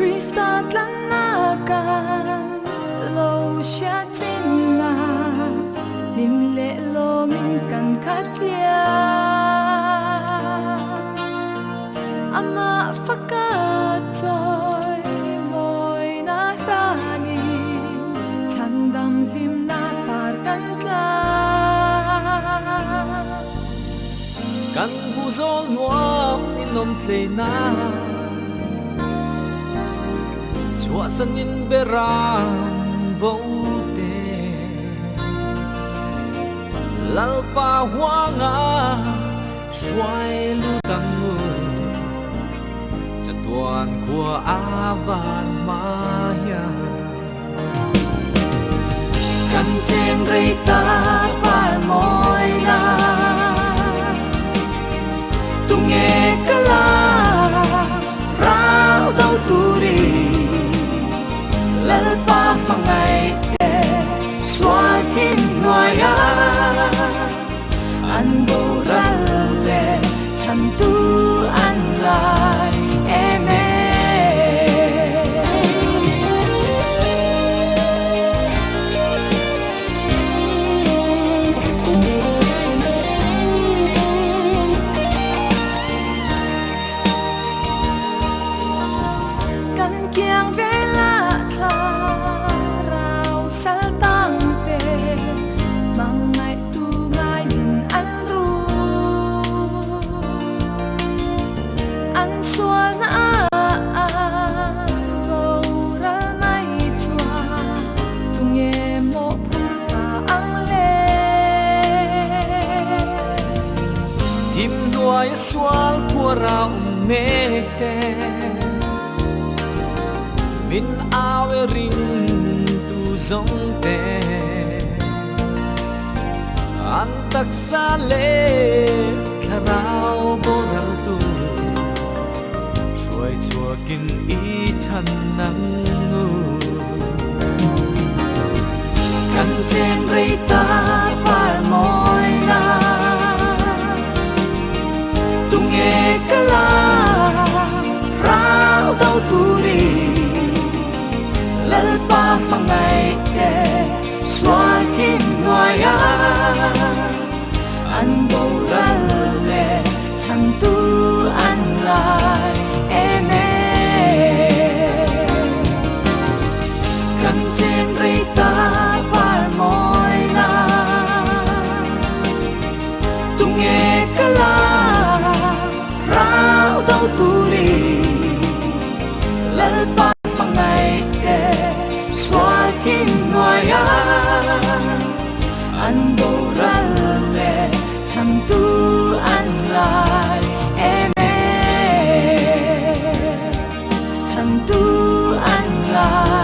Krista tlanakan lo siya tinla lim lệ lo min kan katlia ama fakatoy moy na ranin tandam lim na parkan tla kan buzol nuam inom tlay na chua sangin beram bote lalpa huanga xoay lu tangu chatuan của avan maya kan chen rei ta par moi na tu nghe kala rao đâu turi lalpa pangai de xóa thêm ngoài an bồ ral de chăm tu an lại em kan kiang vela tha rao sal tang pe mangai tu ngai lin an ru an sual na bo ra mai chua tu nghe mo phur ta ang le tim đuôi xoal của rau mê te min awe ring tu zong te an tak sa le kharao boral tu chuai chua kin i chan nang ngu kan chen rei ta par moi na tu nghe kala rao đâu turi lalpa pangai de xóa thêm ngoài an bồ ral le chăm tu an lại em kan chen rei ta par moi na tu nghe kala rao đâu turi lalpa pangai de xóa thêm ngoài an bồ ral le chăm tu an lại em chăm tu an lại